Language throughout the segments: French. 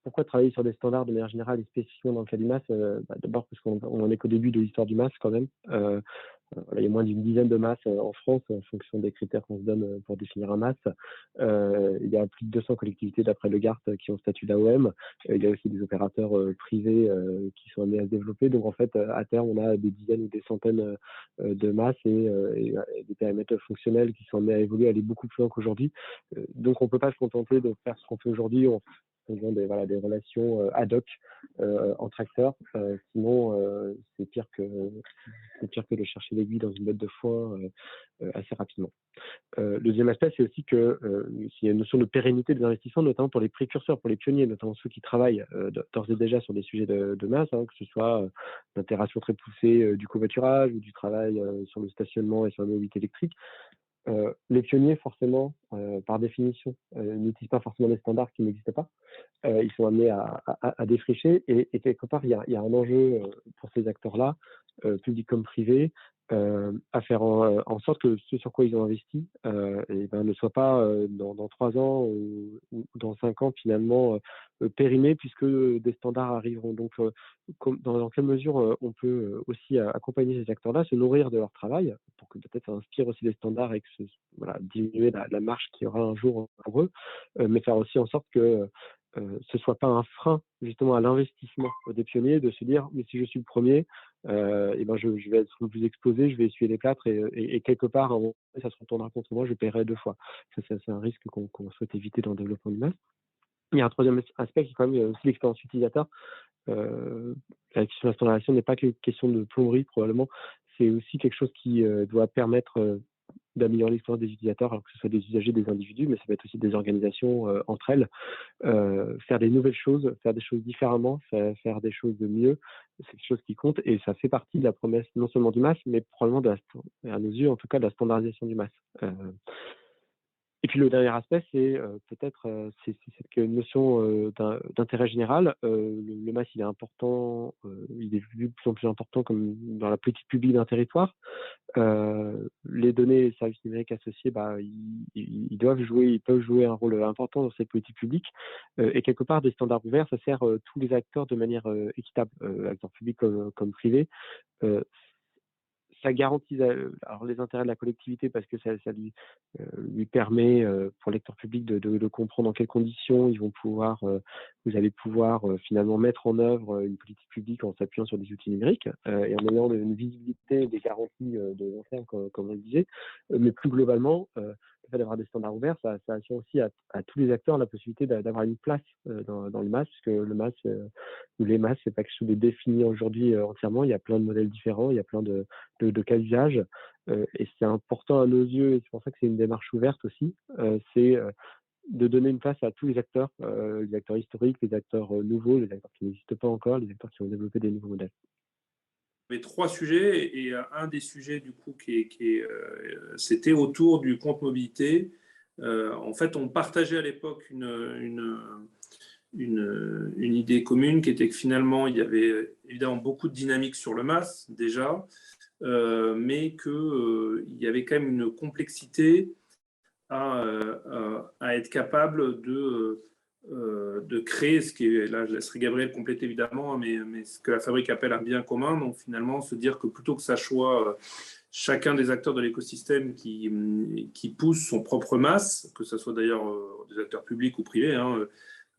pourquoi travailler sur des standards de manière générale et spécifiquement dans le cas du MAS? D'abord parce qu'on n'en est qu'au début de l'histoire du MAS quand même. Voilà, il y a moins d'une dizaine de MAS en France en fonction des critères qu'on se donne pour définir un MAS. Il y a plus de 200 collectivités d'après le GART qui ont statut d'AOM. Il y a aussi des opérateurs privés qui sont amenés à se développer. Donc en fait, à terme, on a des dizaines ou des centaines de MAS et des périmètres fonctionnels qui sont amenés à évoluer, à aller beaucoup plus loin qu'aujourd'hui. Donc on ne peut pas se contenter de faire ce qu'on fait aujourd'hui. Faisant des relations ad hoc entre acteurs. Sinon, c'est pire que de chercher l'aiguille dans une botte de foin assez rapidement. Le deuxième aspect, c'est aussi que s'il y a une notion de pérennité des investissements, notamment pour les précurseurs, pour les pionniers, notamment ceux qui travaillent d'ores et déjà sur des sujets de masse, que ce soit l'intégration très poussée du covoiturage ou du travail sur le stationnement et sur la mobilité électrique. Les pionniers, forcément, par définition, n'utilisent pas forcément des standards qui n'existent pas. Ils sont amenés à défricher et quelque part, il y a un enjeu pour ces acteurs-là, publics comme privés, à faire en sorte que ce sur quoi ils ont investi ne soit pas dans 3 ans ou dans 5 ans finalement périmé puisque des standards arriveront. Donc, dans quelle mesure on peut aussi accompagner ces acteurs-là, se nourrir de leur travail pour que peut-être ça inspire aussi des standards et que diminuer la marche qu'il y aura un jour pour eux, mais faire aussi en sorte que ce soit pas un frein justement à l'investissement des pionniers de se dire mais si je suis le premier, je vais être le plus exposé, je vais essuyer les plâtres et quelque part à un moment donné, ça se retournera contre moi, je paierai 2 fois. Ça, c'est un risque qu'on souhaite éviter dans le développement du MAS. Il y a un troisième aspect qui est quand même aussi l'expérience utilisateur. La question de la standardisation n'est pas qu'une question de plomberie probablement, c'est aussi quelque chose qui doit permettre d'améliorer l'expérience des utilisateurs, alors que ce soit des usagers, des individus, mais ça peut être aussi des organisations entre elles. Faire des nouvelles choses, faire des choses différemment, faire des choses de mieux, c'est quelque chose qui compte et ça fait partie de la promesse non seulement du MAS, mais probablement à nos yeux en tout cas de la standardisation du MAS. Et puis le dernier aspect, c'est peut-être c'est cette notion d'intérêt général. Le MAS, il est important, il est vu de plus en plus important comme dans la politique publique d'un territoire. Les données et services numériques associés, ils peuvent jouer un rôle important dans cette politique publique. Et quelque part, des standards ouverts, ça sert tous les acteurs de manière équitable, acteurs publics comme privés. Ça garantit alors les intérêts de la collectivité parce que ça lui permet pour l'acteur public de comprendre dans quelles conditions vous allez pouvoir finalement mettre en œuvre une politique publique en s'appuyant sur des outils numériques et en ayant une visibilité et des garanties de long terme comme on le disait. Mais plus globalement, le fait d'avoir des standards ouverts, ça assure aussi à tous les acteurs la possibilité d'avoir une place dans le MAS, puisque le MAS ou les MAS, c'est pas quelque chose de défini aujourd'hui entièrement. Il y a plein de modèles différents, il y a plein de cas d'usage. Et c'est important à nos yeux, et c'est pour ça que c'est une démarche ouverte aussi, c'est de donner une place à tous les acteurs historiques, les acteurs nouveaux, les acteurs qui n'existent pas encore, les acteurs qui ont développé des nouveaux modèles. Il y avait 3 sujets et un des sujets du coup c'était autour du compte mobilité. En fait, on partageait à l'époque une idée commune qui était que finalement, il y avait évidemment beaucoup de dynamique sur le MAS déjà, mais qu'il y avait quand même une complexité à être capable de créer ce qui est, là je laisserai Gabriel compléter évidemment, mais ce que la fabrique appelle un bien commun. Donc finalement, se dire que plutôt que ça soit chacun des acteurs de l'écosystème qui pousse son propre MAS, que ce soit d'ailleurs des acteurs publics ou privés,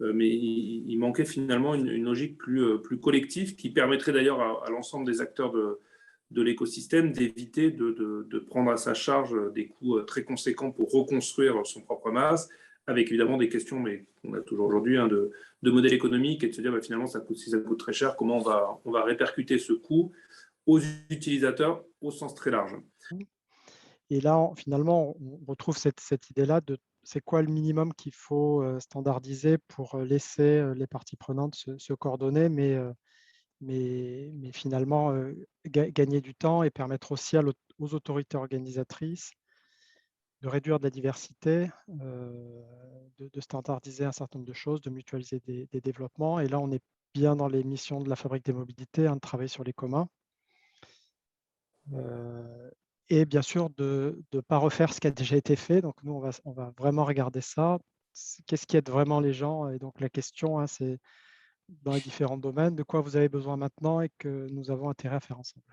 mais il manquait finalement une logique plus collective qui permettrait d'ailleurs à l'ensemble des acteurs de l'écosystème d'éviter de prendre à sa charge des coûts très conséquents pour reconstruire son propre MAS, avec évidemment des questions, mais on a toujours aujourd'hui, de modèle économique et de se dire finalement si ça coûte très cher, comment on va répercuter ce coût aux utilisateurs au sens très large. Et là, finalement, on retrouve cette idée-là de c'est quoi le minimum qu'il faut standardiser pour laisser les parties prenantes se coordonner, mais finalement gagner du temps et permettre aussi aux autorités organisatrices de réduire de la diversité, de standardiser un certain nombre de choses, de mutualiser des développements. Et là, on est bien dans les missions de la Fabrique des mobilités, de travailler sur les communs. Et bien sûr, de ne pas refaire ce qui a déjà été fait. Donc, nous, on va vraiment regarder ça, qu'est-ce qui aide vraiment les gens. Et donc la question, hein, c'est dans les différents domaines, de quoi vous avez besoin maintenant et que nous avons intérêt à faire ensemble.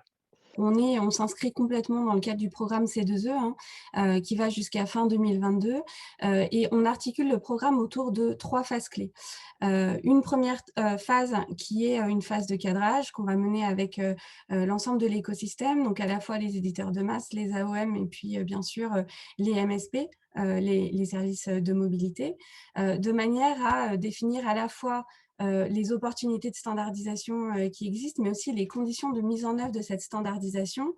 On s'inscrit complètement dans le cadre du programme C2E, hein, qui va jusqu'à fin 2022, et on articule le programme autour de 3 phases clés. Une première phase qui est une phase de cadrage qu'on va mener avec l'ensemble de l'écosystème, donc à la fois les éditeurs de masse, les AOM et puis bien sûr les MSP, les services de mobilité, de manière à définir à la fois les opportunités de standardisation qui existent, mais aussi les conditions de mise en œuvre de cette standardisation,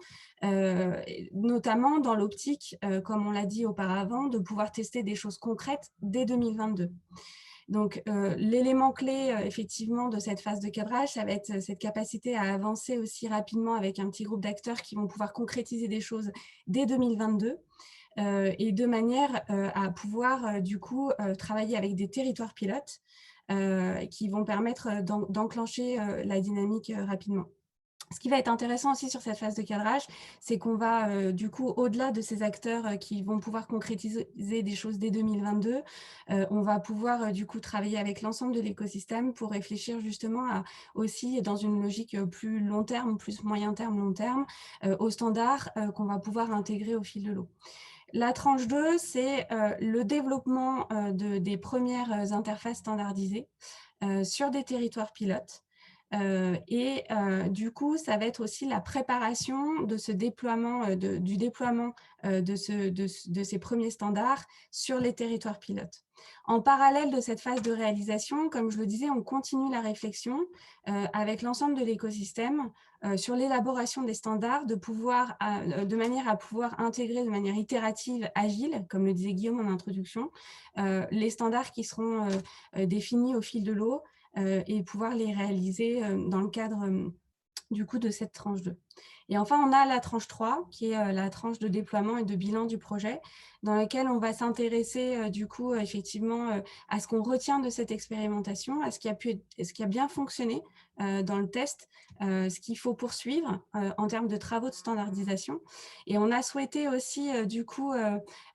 notamment dans l'optique, comme on l'a dit auparavant, de pouvoir tester des choses concrètes dès 2022. Donc, l'élément clé, effectivement, de cette phase de cadrage, ça va être cette capacité à avancer aussi rapidement avec un petit groupe d'acteurs qui vont pouvoir concrétiser des choses dès 2022. Et de manière à pouvoir, du coup, travailler avec des territoires pilotes qui vont permettre d'enclencher la dynamique rapidement. Ce qui va être intéressant aussi sur cette phase de cadrage, c'est qu'on va du coup, au-delà de ces acteurs qui vont pouvoir concrétiser des choses dès 2022, on va pouvoir du coup travailler avec l'ensemble de l'écosystème pour réfléchir justement à, aussi dans une logique plus long terme, plus moyen terme, long terme, aux standards qu'on va pouvoir intégrer au fil de l'eau. La tranche 2, c'est le développement des premières interfaces standardisées sur des territoires pilotes. Du coup, ça va être aussi la préparation de ce déploiement, du déploiement de ces premiers standards sur les territoires pilotes. En parallèle de cette phase de réalisation, comme je le disais, on continue la réflexion avec l'ensemble de l'écosystème sur l'élaboration des standards, de manière à pouvoir intégrer de manière itérative, agile, comme le disait Guillaume en introduction, les standards qui seront définis au fil de l'eau et pouvoir les réaliser dans le cadre du coup de cette tranche 2. Et enfin, on a la tranche 3, qui est la tranche de déploiement et de bilan du projet, dans laquelle on va s'intéresser du coup effectivement à ce qu'on retient de cette expérimentation, à ce qui a bien fonctionné dans le test, ce qu'il faut poursuivre en termes de travaux de standardisation. Et on a souhaité aussi du coup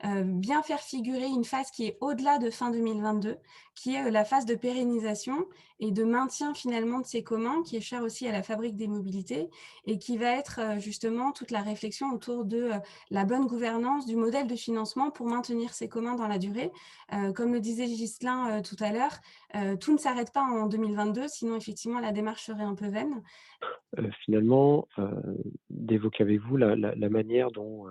bien faire figurer une phase qui est au-delà de fin 2022, qui est la phase de pérennisation et de maintien finalement de ces communs, qui est cher aussi à la Fabrique des mobilités, et qui va être justement toute la réflexion autour de la bonne gouvernance du modèle de financement pour maintenir ces communs dans la durée. Comme le disait Ghislain tout à l'heure, tout ne s'arrête pas en 2022, sinon effectivement la démarche serait un peu vaine. Finalement, d'évoquer avec vous la manière dont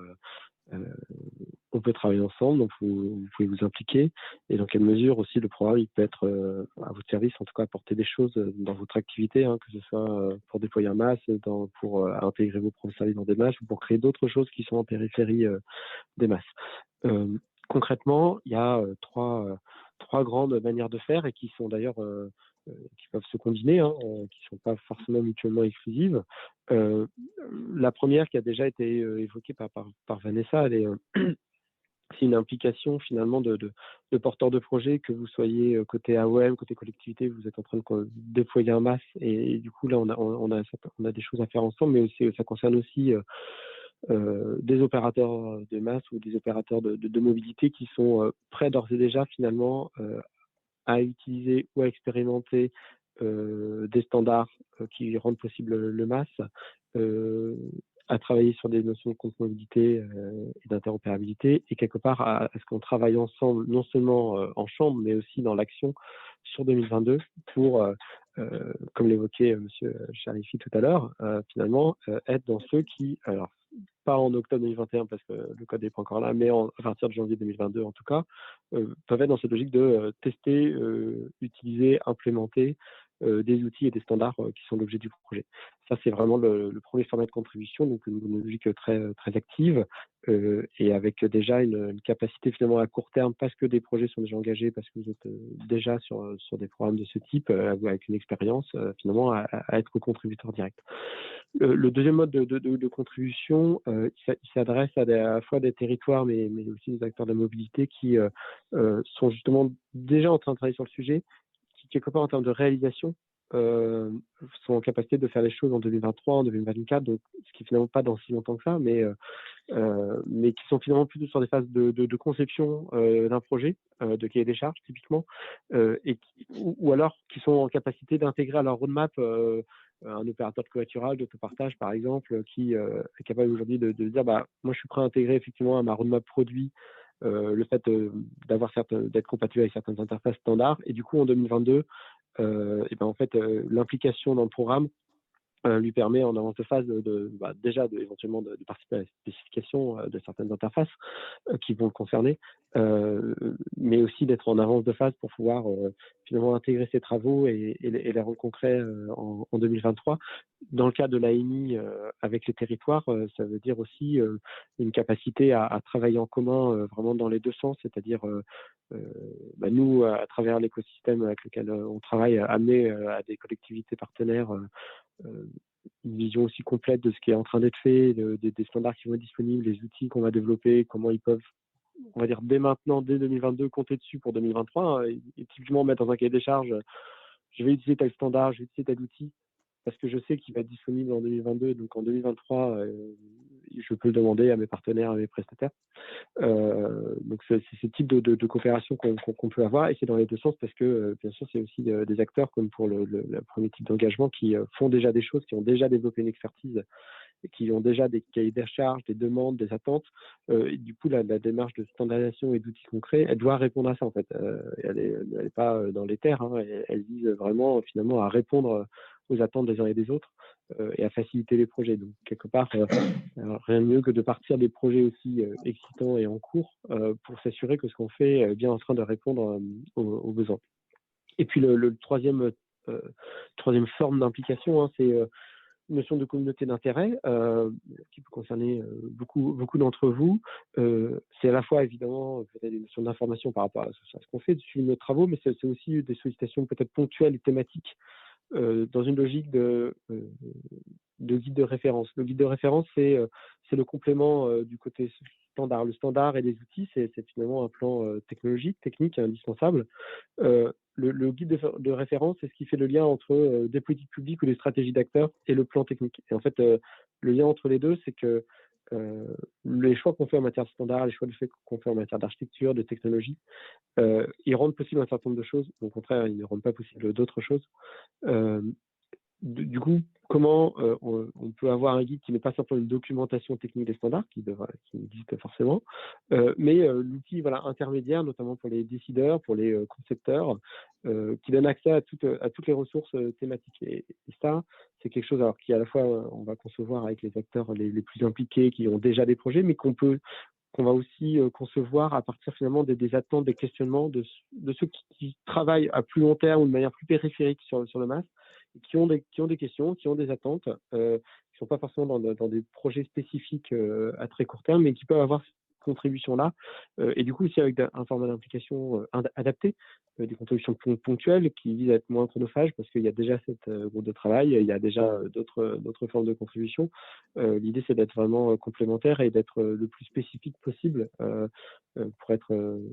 on peut travailler ensemble, donc vous pouvez vous impliquer, et dans quelle mesure aussi le programme il peut être à votre service, en tout cas apporter des choses dans votre activité, hein, que ce soit pour déployer un MAS, pour intégrer vos propres services dans des MAS, ou pour créer d'autres choses qui sont en périphérie des MAS. Concrètement, il y a trois grandes manières de faire, et qui sont d'ailleurs qui peuvent se combiner, hein, qui ne sont pas forcément mutuellement exclusives. La première qui a déjà été évoquée par Vanessa, c'est une implication finalement de porteurs de projets, que vous soyez côté AOM, côté collectivité, vous êtes en train de déployer un MAS, et du coup là on a des choses à faire ensemble, mais aussi, ça concerne aussi des opérateurs de MAS ou des opérateurs de mobilité qui sont prêts d'ores et déjà finalement à utiliser ou à expérimenter des standards qui rendent possible le MAS, à travailler sur des notions de contre-mobilité et d'interopérabilité, et quelque part à ce qu'on travaille ensemble, non seulement en chambre, mais aussi dans l'action sur 2022 pour, comme l'évoquait M. Charifi tout à l'heure, finalement être dans ceux qui, alors pas en octobre 2021 parce que le code n'est pas encore là, mais à partir de janvier 2022 en tout cas, peuvent être dans cette logique de tester, utiliser, implémenter des outils et des standards qui sont l'objet du projet. Ça, c'est vraiment le premier format de contribution, donc une logique très, très active, et avec déjà une capacité finalement à court terme, parce que des projets sont déjà engagés, parce que vous êtes déjà sur des programmes de ce type, avec une expérience, finalement à être contributeur direct. Le deuxième mode de contribution, il s'adresse à la fois des territoires, mais aussi des acteurs de la mobilité qui sont justement déjà en train de travailler sur le sujet, qui quelque part en termes de réalisation sont en capacité de faire les choses en 2023, en 2024, donc ce qui est finalement pas dans si longtemps que ça, mais qui sont finalement plutôt sur des phases de conception d'un projet, de cahier des charges typiquement, ou alors qui sont en capacité d'intégrer à leur roadmap un opérateur de covoiturage, d'autopartage par exemple, qui est capable aujourd'hui de dire bah, moi je suis prêt à intégrer effectivement à ma roadmap produit le fait d'être compatible avec certaines interfaces standards. Et du coup, en 2022, et ben en fait, l'implication dans le programme lui permet en avance de phase déjà éventuellement de participer à la spécification de certaines interfaces qui vont le concerner, mais aussi d'être en avance de phase pour pouvoir finalement intégrer ces travaux et les rendre concrets en 2023. Dans le cas de l'AMI avec les territoires, ça veut dire aussi une capacité à travailler en commun vraiment dans les deux sens, c'est-à-dire nous, à travers l'écosystème avec lequel on travaille, amener à des collectivités partenaires une vision aussi complète de ce qui est en train d'être fait, des standards qui vont être disponibles, les outils qu'on va développer, comment ils peuvent, on va dire, dès maintenant, dès 2022, compter dessus pour 2023, et typiquement mettre dans un cahier des charges, je vais utiliser tel standard, je vais utiliser tel outil, parce que je sais qu'il va être disponible en 2022, donc en 2023, je peux le demander à mes partenaires, à mes prestataires. Donc c'est ce type de coopération qu'on peut avoir, et c'est dans les deux sens parce que bien sûr c'est aussi des acteurs comme pour le premier type d'engagement qui font déjà des choses, qui ont déjà développé une expertise et qui ont déjà des cahiers des charges, des demandes, des attentes. Et du coup la démarche de standardisation et d'outils concrets, elle doit répondre à ça en fait. Elle est pas dans les terres, hein, elle vise vraiment finalement à répondre aux attentes des uns et des autres et à faciliter les projets. Donc quelque part rien de mieux que de partir des projets aussi excitants et en cours pour s'assurer que ce qu'on fait est bien en train de répondre aux besoins. Et puis le troisième forme d'implication, hein, c'est une notion de communauté d'intérêt qui peut concerner beaucoup d'entre vous. C'est à la fois évidemment peut-être une notion d'information par rapport à ce qu'on fait dessus nos travaux, mais c'est aussi des sollicitations peut-être ponctuelles et thématiques dans une logique de guide de référence. Le guide de référence, c'est le complément du côté standard. Le standard et les outils, c'est finalement un plan technologique, technique indispensable. Le guide de référence, c'est ce qui fait le lien entre des politiques publiques ou des stratégies d'acteurs et le plan technique. Et en fait, le lien entre les deux, c'est que les choix qu'on fait en matière de standard, les choix qu'on fait en matière d'architecture, de technologie, ils rendent possible un certain nombre de choses. Au contraire, ils ne rendent pas possible d'autres choses. Du coup, comment on peut avoir un guide qui n'est pas simplement une documentation technique des standards, qui existe forcément, mais l'outil intermédiaire, notamment pour les décideurs, pour les concepteurs, qui donne accès à toutes les ressources thématiques. Et ça, c'est quelque chose qui à la fois, on va concevoir avec les acteurs les plus impliqués, qui ont déjà des projets, mais qu'on va aussi concevoir à partir finalement des attentes, des questionnements de ceux qui travaillent à plus long terme ou de manière plus périphérique sur le MAS, qui ont des questions, qui ont des attentes, qui ne sont pas forcément dans des projets spécifiques à très court terme, mais qui peuvent avoir cette contribution-là. Et du coup, aussi avec un format d'implication adapté, des contributions ponctuelles qui visent à être moins chronophages parce qu'il y a déjà cette groupe de travail, il y a déjà d'autres formes de contribution. L'idée, c'est d'être vraiment complémentaire et d'être le plus spécifique possible pour être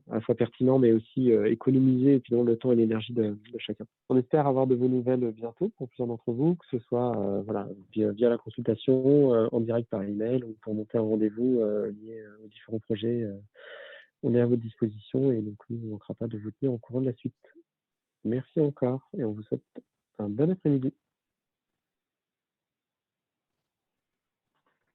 à la fois pertinent, mais aussi économiser finalement le temps et l'énergie de chacun. On espère avoir de vos nouvelles bientôt pour plusieurs d'entre vous, que ce soit via la consultation, en direct par email ou pour monter un rendez-vous lié aux différents projets. On est à votre disposition et donc nous, on ne manquera pas de vous tenir au courant de la suite. Merci encore et on vous souhaite un bon après-midi.